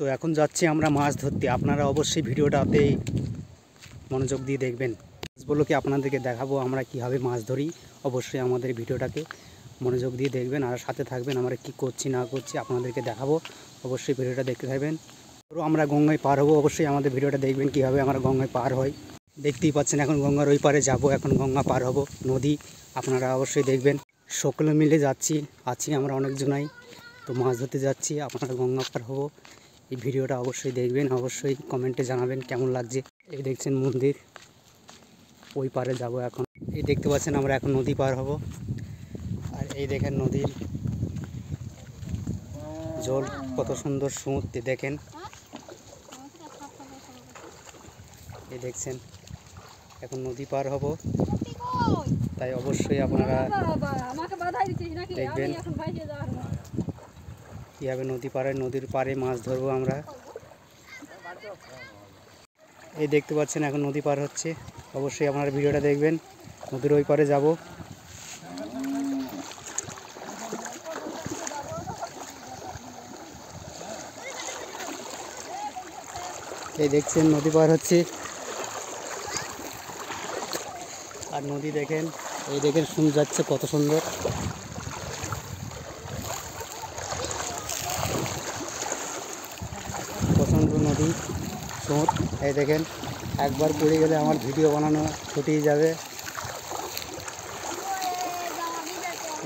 তো এখন যাচ্ছি আমরা মাছ ধরতে। আপনারা অবশ্যই ভিডিওটাতে মনোযোগ দিয়ে দেখবেন। মাছগুলোকে আপনাদেরকে দেখাবো আমরা কীভাবে মাছ ধরি। অবশ্যই আমাদের ভিডিওটাকে মনোযোগ দিয়ে দেখবেন আর সাথে থাকবেন। আমরা কি করছি না করছি আপনাদেরকে দেখাবো, অবশ্যই ভিডিওটা দেখতে থাকবেন। তো আমরা গঙ্গায় পার হবো, অবশ্যই আমাদের ভিডিওটা দেখবেন কীভাবে আমরা গঙ্গায় পার হই। দেখতেই পাচ্ছেন এখন গঙ্গার ওই পারে যাব, এখন গঙ্গা পার হব, নদী। আপনারা অবশ্যই দেখবেন। সকলে মিলে যাচ্ছি, আমরা অনেকজনাই। তো মাছ ধরতে যাচ্ছি, আপনারা গঙ্গা পার হব। এই ভিডিওটা অবশ্যই দেখবেন, অবশ্যই কমেন্টে জানাবেন কেমন লাগছে। এই দেখছেন মন্দির, ওই পারে যাব এখন। এই দেখতে পাচ্ছেন আমরা এখন নদী পার হব। আর এই দেখেন নদীর জল কত সুন্দর সমুদ্র দেখেন। এই দেখছেন এখন নদী পার হব, তাই অবশ্যই আপনারা দেখবেন কীভাবে নদীর পাড়ে মাছ ধরবো আমরা। এই দেখতে পাচ্ছেন এখন নদী পার হচ্ছে, অবশ্যই আপনারা ভিডিওটা দেখবেন। নদীর ওই পারে যাব। এই দেখছেন নদী পার হচ্ছে, আর নদী দেখেন, এই দেখেন সুন্দর যাচ্ছে কত সুন্দর। প্রচণ্ড নদী স্রোত। এই দেখেন একবার পড়ে গেলে আমার ভিডিও বানানো ছুটিয়ে যাবে।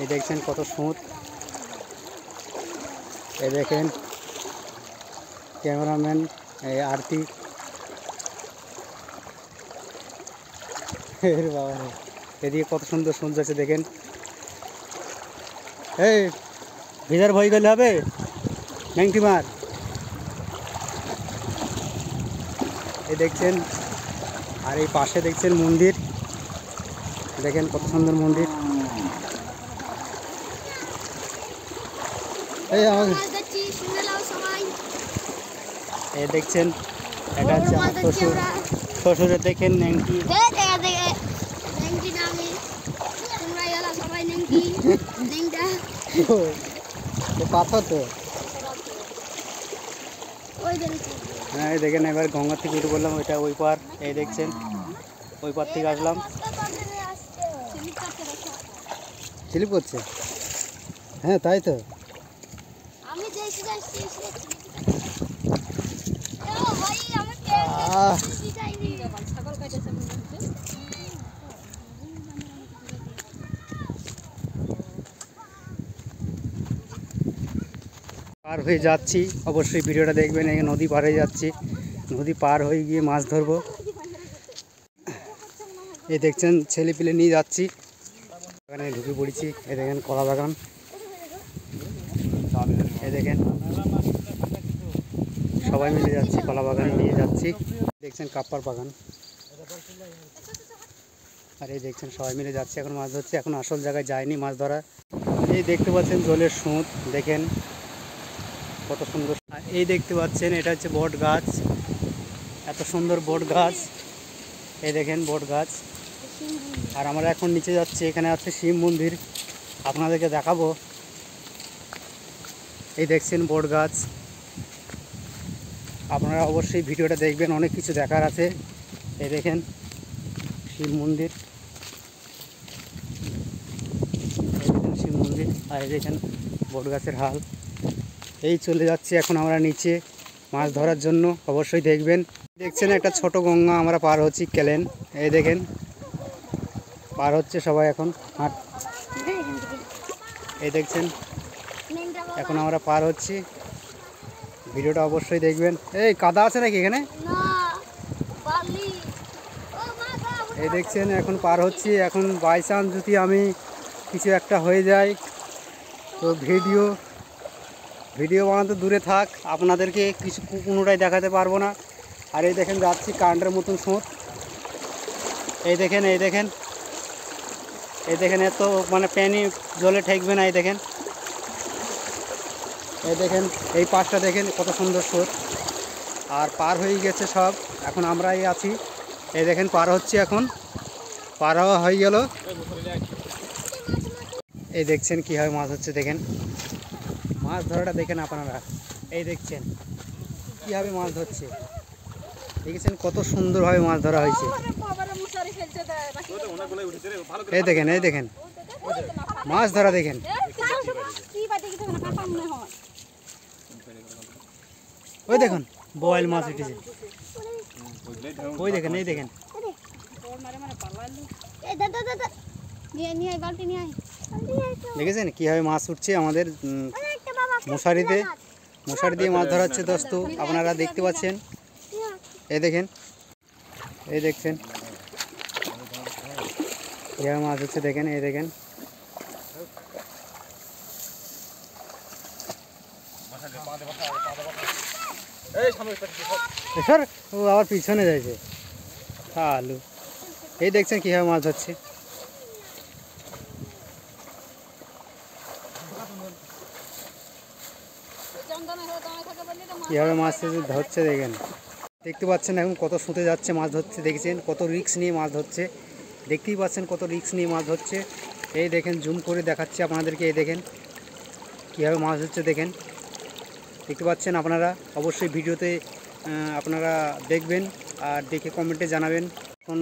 এই দেখছেন কত স্রোত। এই দেখেন ক্যামেরাম্যান এই আরতি। বাবা এদিকে কত সুন্দর সূর্য আছে দেখেন। এই ভিজার ভয় করলে হবে, ন্যাংটি মার। এই দেখছেন, আর এই পাশে দেখছেন মন্দির, দেখেন কত সুন্দর মন্দির। এই দেখছেন এটা হচ্ছে আমার শ্বশুর। শ্বশুরে দেখেন ন্যাংটি। পাথর তো। হ্যাঁ এই দেখেন এবার গঙ্গার থেকে উঠে বললাম, ওইটা ওই পার। এই দেখছেন ওই পার থেকে আসলাম। স্লিপ করছে, হ্যাঁ তাই তো। পার হয়ে যাচ্ছি, অবশ্যই ভিডিওটা দেখবেন। এই নদী পার হয়ে যাচ্ছি, নদী পার হয়ে গিয়ে মাছ ধরবো। এই দেখছেন ছেলে পিলে নিয়ে যাচ্ছি, বাগানে ঢুকে পড়েছি। এই দেখেন কলা বাগান, এই দেখেন সবাই মিলে যাচ্ছি, কলা বাগান নিয়ে যাচ্ছি। দেখছেন কাপ্পার বাগান, আর এই দেখছেন সবাই মিলে যাচ্ছে এখন মাছ ধরছে। এখন আসল জায়গায় যায়নি মাছ ধরা। এই দেখতে পাচ্ছেন জলের স্রোত, দেখেন কত সুন্দর। আর এই দেখতে পাচ্ছেন এটা হচ্ছে বট গাছ, এত সুন্দর বট গাছ। এই দেখেন বট গাছ। আর আমরা এখন নিচে যাচ্ছি, এখানে আছে শিব মন্দির, আপনাদেরকে দেখাবো। এই দেখছেন বট গাছ, আপনারা অবশ্যই ভিডিওটা দেখবেন, অনেক কিছু দেখার আছে। এই দেখেন শিব মন্দির, শিব মন্দির। আর এই দেখেন বট গাছের হাল। এই চলে যাচ্ছি এখন আমরা নিচে মাছ ধরার জন্য, অবশ্যই দেখবেন। দেখছেন একটা ছোট গঙ্গা আমরা পার হচ্ছি, ক্যালেন। এই দেখেন পার হচ্ছে সবাই এখন। আর এই দেখছেন এখন আমরা পার হচ্ছি, ভিডিওটা অবশ্যই দেখবেন। এই কাদা আছে নাকি এখানে? এই দেখছেন এখন পার হচ্ছি। এখন বাই চান্স যদি আমি কিছু একটা হয়ে যায় তো ভিডিও বানাতে দূরে থাক, আপনাদেরকে কিছু কোনোটাই দেখাতে পারবো না। আর এই দেখেন যাচ্ছি কারেন্টের মতন স্রোত। এই দেখেন এত মানে প্যানি জলে ঠেকবে না। এই দেখেন এই পাশটা দেখেন কত সুন্দর স্রোত। আর পার হয়ে গেছে সব, এখন আমরাই আছি। এই দেখেন পার হচ্ছে, এখন পার হওয়া হয়ে গেল। এই দেখছেন কীভাবে মাছ হচ্ছে, দেখেন মাছ ধরাটা দেখেন আপনারা। এই দেখছেন কীভাবে মাছ ধরছে, দেখেছেন কত সুন্দরভাবে মাছ ধরা হয়েছে। এই দেখেন, এই দেখেন মাছ ধরা, দেখেন ওই দেখুন বোয়াল মাছ উঠেছে, ওই দেখেন, এই দেখেন দেখেছেন কীভাবে মাছ উঠছে আমাদের মশারিতে। মশারি দিয়ে মাছ ধরা হচ্ছে দোস্ত, আপনারা দেখতে পাচ্ছেন। এই দেখেন, এই দেখছেন কীভাবে মাছ হচ্ছে, দেখেন এই দেখেন। স্যার ও আবার পিছনে যাইছে আলু। এই দেখছেন কীভাবে মাছ ধরছে, কীভাবে মাছ ধরছে দেখেন। দেখতে পাচ্ছেন এখন কত শুতে যাচ্ছে মাছ ধরছে, দেখেছেন কত রিস্ক নিয়ে মাছ ধরছে, দেখতেই পাচ্ছেন কত রিস্ক নিয়ে মাছ ধরছে। এই দেখেন জুম করে দেখাচ্ছি আপনাদেরকে, এই দেখেন কীভাবে মাছ ধরছে, দেখেন দেখতে পাচ্ছেন আপনারা। অবশ্যই ভিডিওতে আপনারা দেখবেন আর দেখে কমেন্টে জানাবেন। এখন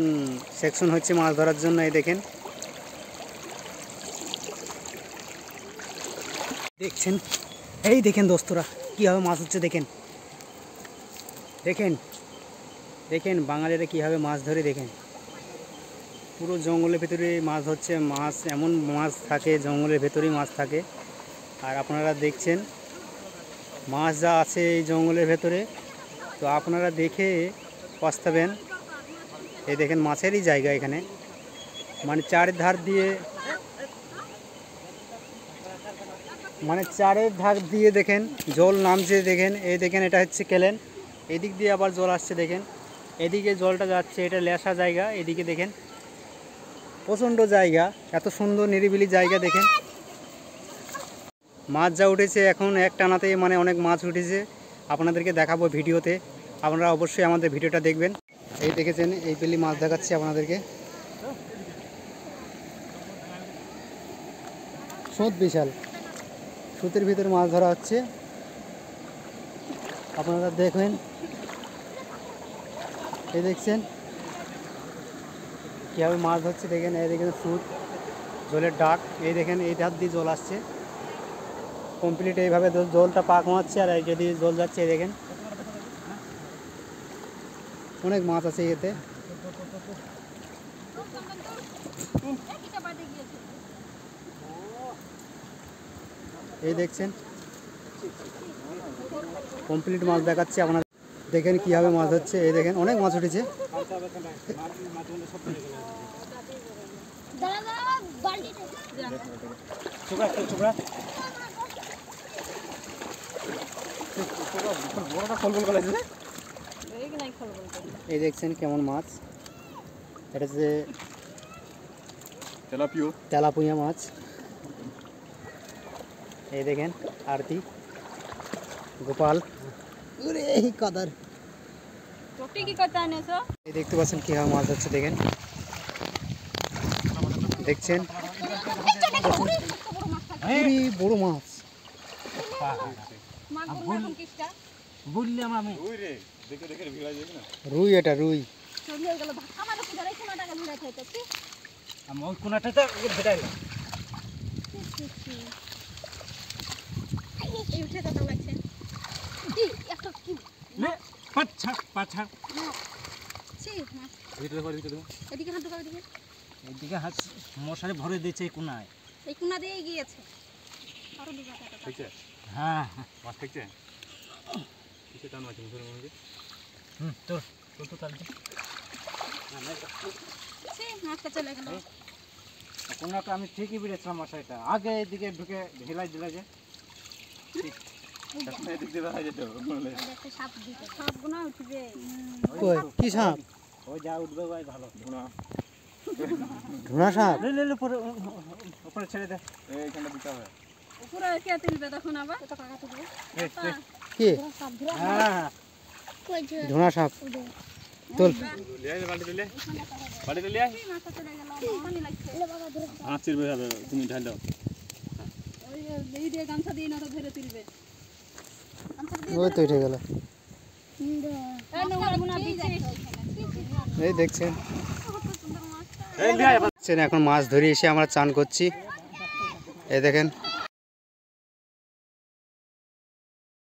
সেকশন হচ্ছে মাছ ধরার জন্য, এই দেখেন দেখছেন, এই দেখেন দোস্তরা কীভাবে মাছ হচ্ছে, দেখেন দেখেন দেখেন বাঙালিরা কীভাবে মাছ ধরে, দেখেন পুরো জঙ্গলের ভেতরে মাছ হচ্ছে। মাছ এমন মাছ থাকে জঙ্গলের ভেতরেই মাছ থাকে, আর আপনারা দেখছেন মাছ যা আছে এই জঙ্গলের ভেতরে, তো আপনারা দেখে পস্তাবেন। এই দেখেন মাছেরই জায়গা এখানে, মানে চারের ধার দিয়ে দেখেন জল নামছে, দেখেন এই দেখেন এটা হচ্ছে কেলেন, এদিক দিয়ে আবার জল আসছে, দেখেন এদিকে জলটা যাচ্ছে, এটা লেসা জায়গা। এদিকে দেখেন প্রচণ্ড জায়গা, এত সুন্দর নিরিবিলি জায়গা। দেখেন মাছ যা উঠেছে এখন এক টানাতে, মানে অনেক মাছ উঠেছে, আপনাদেরকে দেখাবো ভিডিওতে, আপনারা অবশ্যই আমাদের ভিডিওটা দেখবেন। এই দেখেছেন এই পেলি মাছ দেখাচ্ছি আপনাদেরকে, স্রোত বিশাল, স্রোতের ভিতরে মাছ ধরা হচ্ছে, আপনারা দেখবেন। এই দেখছেন কীভাবে মাছ ধরছে, দেখেন এই দেখেন স্রোত, জলের ডাক, এই দেখেন এই ধার দিয়ে জল আসছে কমপ্লিট, এইভাবে জলটা পাক মারছে, আর এই যদি জল যাচ্ছে এই দেখেন অনেক মাছ আছে এতে। এই দেখছেন কমপ্লিট মাছ দেখাচ্ছে আপনারা, দেখেন কীভাবে মাছ হচ্ছে। এই দেখেন অনেক মাছ উঠেছে, এই দেখছেন কেমন মাছ, এটা যে তেলাপুয়া মাছ। এই দেখেন আরতি গোপাল, এই কাদার, এই দেখতে পাচ্ছেন কীভাবে মাছ হচ্ছে, দেখেন দেখছেন বড় মাছ, রুই, এটা রুই। মশারি ভরে দিয়েছে এই কোনায়, এই কোনা দিয়ে গিয়েছে। হ্যাঁ মাছ দেখছে, কোনাটা আমি ঠিকই বেড়েছিলাম মশারিটা, আগে এদিকে ঢুকে ঢিলাই দিলে যে কি সাপ, ওই যা উঠবে ভাই ভালো, ধুনা সাপ উপরে ছেড়ে দে, এইখানটা দিতে হবে উপরে, কে তুলবে তখন আবার কি? হ্যাঁ ধুনা সাপ তোল, তুমি ঢাল দাও, ওই তো উঠে গেল। এই দেখছেন এখন মাছ ধরে এসে আমরা চান করছি। এই দেখেন